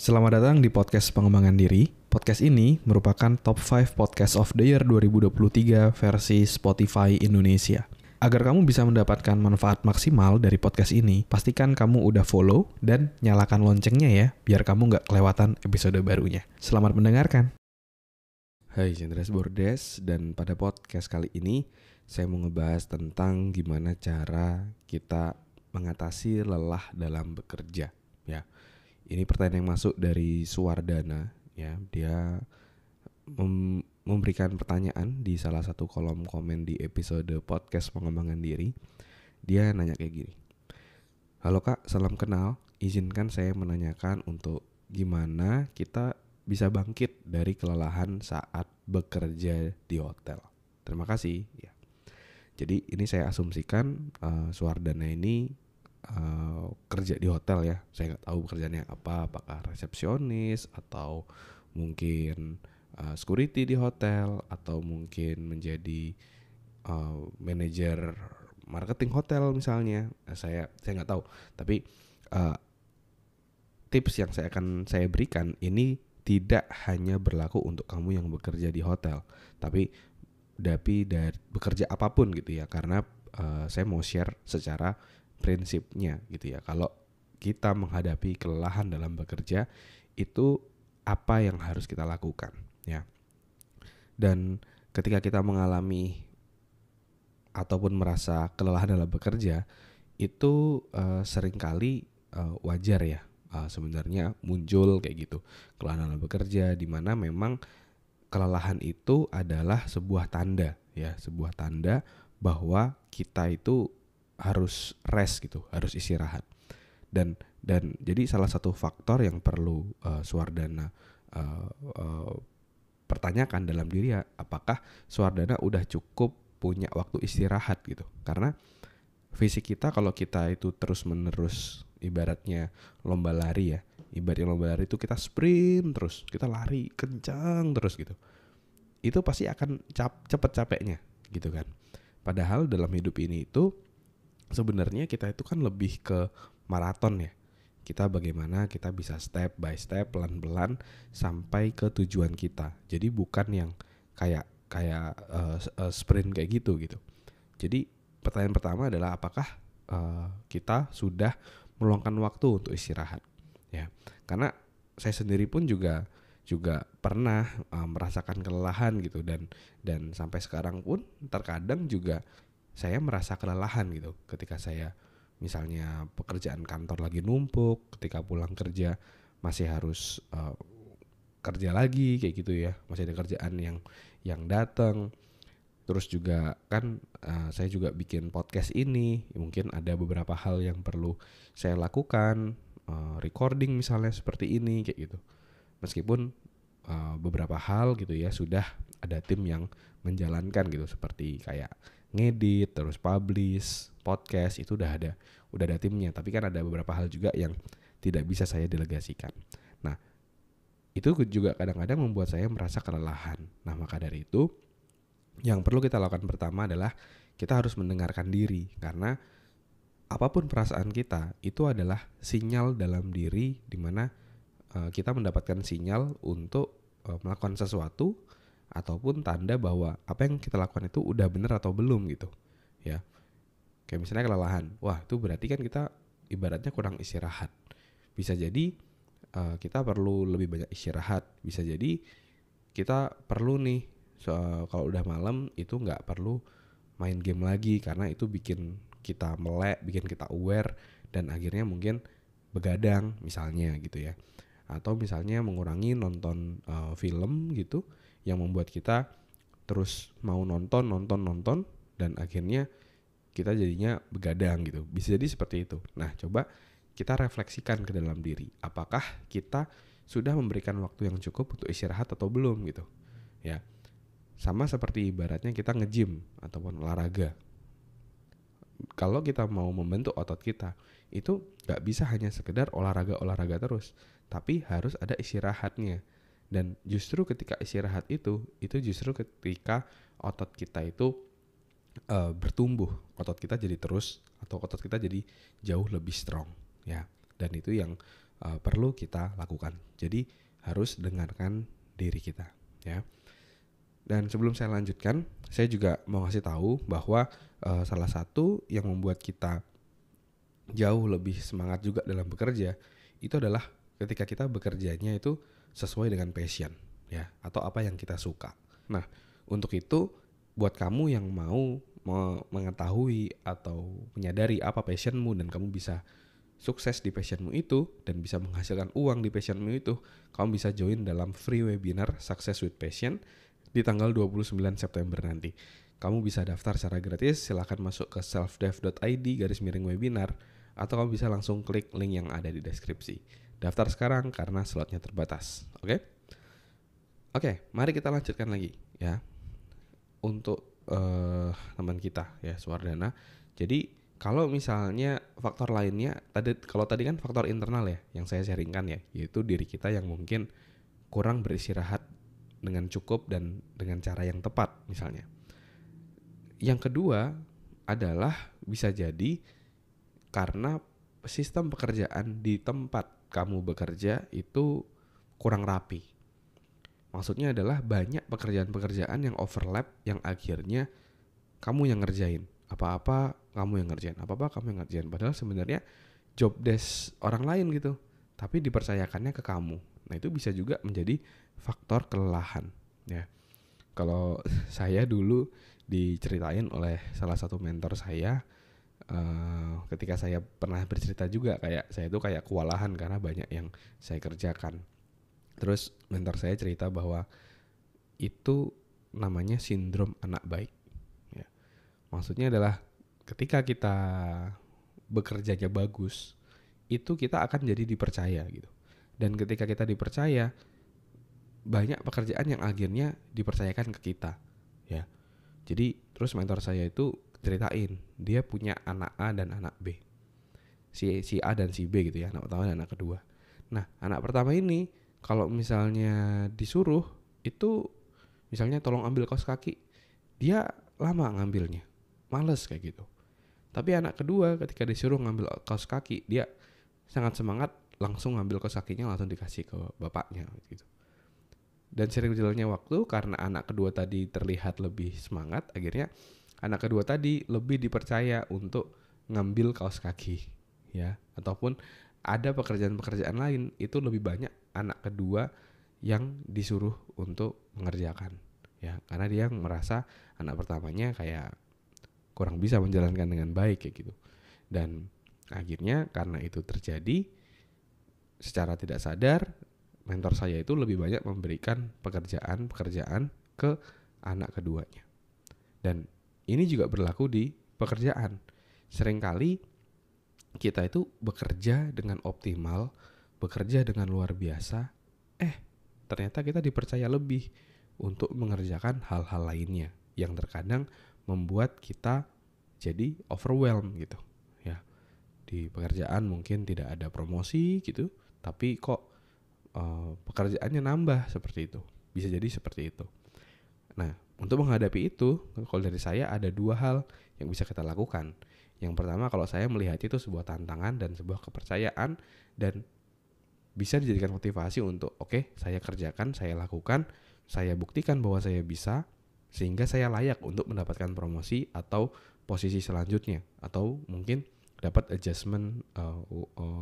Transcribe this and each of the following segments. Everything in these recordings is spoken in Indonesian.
Selamat datang di podcast pengembangan diri. Podcast ini merupakan top 5 podcast of the year 2023 versi Spotify Indonesia. Agar kamu bisa mendapatkan manfaat maksimal dari podcast ini, pastikan kamu udah follow dan nyalakan loncengnya ya, biar kamu nggak kelewatan episode barunya. Selamat mendengarkan. Hai, Cendres Bordes, dan pada podcast kali ini saya mau ngebahas tentang gimana cara kita mengatasi lelah dalam bekerja. Ya, ini pertanyaan yang masuk dari Suwardana. Ya, dia memberikan pertanyaan di salah satu kolom komen di episode podcast pengembangan diri. Dia nanya kayak gini. Halo Kak, salam kenal. Izinkan saya menanyakan untuk gimana kita bisa bangkit dari kelelahan saat bekerja di hotel. Terima kasih. Ya. Jadi ini saya asumsikan Suwardana ini kerja di hotel ya. Saya nggak tahu pekerjaannya apa, apakah resepsionis atau mungkin security di hotel atau mungkin menjadi manajer marketing hotel misalnya. Saya nggak tahu. Tapi tips yang saya berikan ini tidak hanya berlaku untuk kamu yang bekerja di hotel, tapi dari bekerja apapun gitu ya. Karena saya mau share secara prinsipnya gitu ya. Kalau kita menghadapi kelelahan dalam bekerja, itu apa yang harus kita lakukan ya. Dan ketika kita mengalami ataupun merasa kelelahan dalam bekerja, itu seringkali wajar ya. Sebenarnya muncul kayak gitu kelelahan dalam bekerja, di mana memang kelelahan itu adalah sebuah tanda ya, sebuah tanda bahwa kita itu harus rest gitu, harus istirahat. Dan jadi salah satu faktor yang perlu Suwardana pertanyakan dalam diri ya, apakah Suwardana udah cukup punya waktu istirahat gitu. Karena fisik kita, kalau kita itu terus-menerus ibaratnya lomba lari ya. Ibaratnya lomba lari itu kita sprint terus, kita lari kencang terus gitu. Itu pasti akan cepet capeknya gitu kan. Padahal dalam hidup ini itu sebenarnya kita itu kan lebih ke maraton ya. Kita bagaimana kita bisa step by step, pelan-pelan sampai ke tujuan kita. Jadi bukan yang kayak sprint kayak gitu. Jadi pertanyaan pertama adalah apakah kita sudah meluangkan waktu untuk istirahat ya. Karena saya sendiri pun juga pernah merasakan kelelahan gitu, dan sampai sekarang pun terkadang juga saya merasa kelelahan gitu ketika saya misalnya pekerjaan kantor lagi numpuk, ketika pulang kerja masih harus kerja lagi kayak gitu ya, masih ada kerjaan yang datang. Terus juga kan saya juga bikin podcast ini, mungkin ada beberapa hal yang perlu saya lakukan, recording misalnya seperti ini kayak gitu. Meskipun beberapa hal gitu ya sudah ada tim yang menjalankan gitu, seperti kayak ngedit, terus publish podcast, itu udah ada timnya. Tapi kan ada beberapa hal juga yang tidak bisa saya delegasikan. Nah, itu juga kadang-kadang membuat saya merasa kelelahan. Nah, maka dari itu yang perlu kita lakukan pertama adalah kita harus mendengarkan diri, karena apapun perasaan kita itu adalah sinyal dalam diri, di mana kita mendapatkan sinyal untuk melakukan sesuatu ataupun tanda bahwa apa yang kita lakukan itu udah benar atau belum gitu ya. Kayak misalnya kelelahan, wah itu berarti kan kita ibaratnya kurang istirahat. Bisa jadi kita perlu lebih banyak istirahat. Bisa jadi kita perlu nih kalau udah malam itu nggak perlu main game lagi, karena itu bikin kita melek, bikin kita aware, dan akhirnya mungkin begadang misalnya gitu ya. Atau misalnya mengurangi nonton film gitu yang membuat kita terus mau nonton dan akhirnya kita jadinya begadang gitu. Bisa jadi seperti itu. Nah, coba kita refleksikan ke dalam diri. Apakah kita sudah memberikan waktu yang cukup untuk istirahat atau belum gitu. Ya. Sama seperti ibaratnya kita nge-gym ataupun olahraga. Kalau kita mau membentuk otot kita, itu gak bisa hanya sekedar olahraga terus, tapi harus ada istirahatnya. Dan justru ketika istirahat itu justru ketika otot kita itu bertumbuh, otot kita jadi terus, atau otot kita jadi jauh lebih strong ya. Dan itu yang perlu kita lakukan. Jadi harus dengarkan diri kita, ya. Dan sebelum saya lanjutkan, saya juga mau ngasih tahu bahwa salah satu yang membuat kita jauh lebih semangat juga dalam bekerja itu adalah ketika kita bekerjanya itu sesuai dengan passion, ya, atau apa yang kita suka. Nah, untuk itu buat kamu yang mau mengetahui atau menyadari apa passionmu dan kamu bisa sukses di passionmu itu dan bisa menghasilkan uang di passionmu itu, kamu bisa join dalam free webinar Success with Passion di tanggal 29 September nanti. Kamu bisa daftar secara gratis, silahkan masuk ke selfdev.id/webinar atau kamu bisa langsung klik link yang ada di deskripsi. Daftar sekarang karena slotnya terbatas. Oke, mari kita lanjutkan lagi, ya. Untuk teman kita, ya, Suwardana. Jadi kalau misalnya faktor lainnya, kalau tadi kan faktor internal ya yang saya sharingkan, ya, yaitu diri kita yang mungkin kurang beristirahat dengan cukup dan dengan cara yang tepat misalnya. Yang kedua adalah bisa jadi karena sistem pekerjaan di tempat kamu bekerja itu kurang rapi. Maksudnya adalah banyak pekerjaan-pekerjaan yang overlap yang akhirnya kamu yang ngerjain. Apa-apa kamu yang ngerjain, apa-apa kamu yang ngerjain. Padahal sebenarnya job desk orang lain gitu, tapi dipercayakannya ke kamu. Nah, itu bisa juga menjadi faktor kelelahan, ya. Kalau saya dulu diceritain oleh salah satu mentor saya, ketika saya pernah bercerita juga kayak saya itu kayak kewalahan karena banyak yang saya kerjakan. Terus mentor saya cerita bahwa itu namanya sindrom anak baik, ya. Maksudnya adalah ketika kita bekerjanya bagus, itu kita akan jadi dipercaya gitu. Dan ketika kita dipercaya, banyak pekerjaan yang akhirnya dipercayakan ke kita, ya. Jadi terus mentor saya itu ceritain dia punya anak A dan anak B, si A dan si B gitu ya, anak pertama dan anak kedua. Nah, anak pertama ini kalau misalnya disuruh itu misalnya tolong ambil kaos kaki, dia lama ngambilnya, males kayak gitu. Tapi anak kedua ketika disuruh ngambil kaos kaki, dia sangat semangat, langsung ngambil kaos kakinya langsung dikasih ke bapaknya gitu. Dan sering berjalannya waktu karena anak kedua tadi terlihat lebih semangat, akhirnya anak kedua tadi lebih dipercaya untuk ngambil kaos kaki, ya. Ataupun ada pekerjaan-pekerjaan lain itu lebih banyak anak kedua yang disuruh untuk mengerjakan, ya, karena dia merasa anak pertamanya kayak kurang bisa menjalankan dengan baik kayak gitu. Dan akhirnya karena itu terjadi, secara tidak sadar mentor saya itu lebih banyak memberikan pekerjaan ke anak keduanya. Dan ini juga berlaku di pekerjaan. Seringkali kita itu bekerja dengan optimal, bekerja dengan luar biasa, ternyata kita dipercaya lebih untuk mengerjakan hal-hal lainnya yang terkadang membuat kita jadi overwhelmed gitu, ya. Di pekerjaan mungkin tidak ada promosi gitu, tapi kok pekerjaannya nambah seperti itu. Bisa jadi seperti itu. Nah, untuk menghadapi itu, kalau dari saya ada dua hal yang bisa kita lakukan. Yang pertama, kalau saya melihat itu sebuah tantangan dan sebuah kepercayaan dan bisa dijadikan motivasi untuk oke, saya kerjakan, saya lakukan, saya buktikan bahwa saya bisa, sehingga saya layak untuk mendapatkan promosi atau posisi selanjutnya, atau mungkin dapat adjustment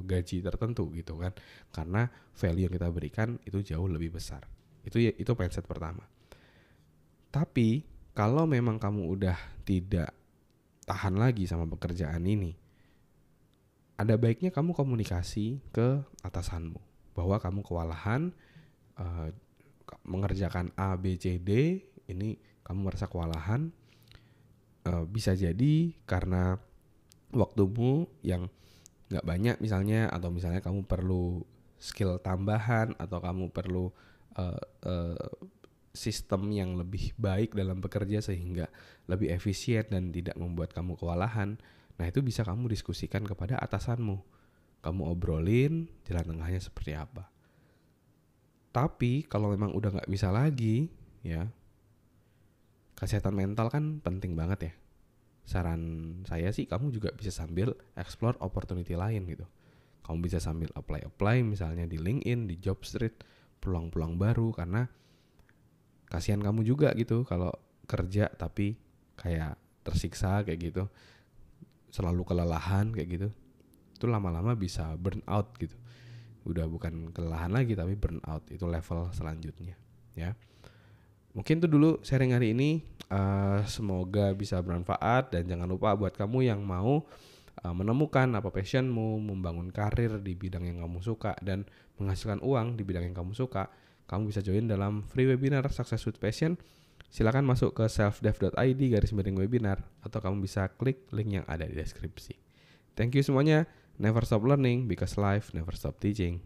gaji tertentu gitu kan, karena value yang kita berikan itu jauh lebih besar. Itu mindset pertama. Tapi kalau memang kamu udah tidak tahan lagi sama pekerjaan ini, ada baiknya kamu komunikasi ke atasanmu bahwa kamu kewalahan mengerjakan A, B, C, D. Ini kamu merasa kewalahan, bisa jadi karena waktumu yang gak banyak misalnya, atau misalnya kamu perlu skill tambahan, atau kamu perlu sistem yang lebih baik dalam bekerja sehingga lebih efisien dan tidak membuat kamu kewalahan. Nah, itu bisa kamu diskusikan kepada atasanmu. Kamu obrolin jalan tengahnya seperti apa. Tapi kalau memang udah gak bisa lagi, ya, kesehatan mental kan penting banget ya. Saran saya sih kamu juga bisa sambil explore opportunity lain gitu. Kamu bisa sambil apply misalnya di LinkedIn, di Jobstreet, peluang-peluang baru, karena kasihan kamu juga gitu kalau kerja tapi kayak tersiksa kayak gitu, selalu kelelahan kayak gitu. Itu lama-lama bisa burn out gitu. Udah bukan kelelahan lagi tapi burn out, itu level selanjutnya ya. Mungkin itu dulu sharing hari ini. Semoga bisa bermanfaat, dan jangan lupa buat kamu yang mau menemukan apa passionmu, membangun karir di bidang yang kamu suka dan menghasilkan uang di bidang yang kamu suka, kamu bisa join dalam free webinar Success with Passion. Silakan masuk ke selfdev.id/webinar atau kamu bisa klik link yang ada di deskripsi. Thank you semuanya. Never stop learning because life never stop teaching.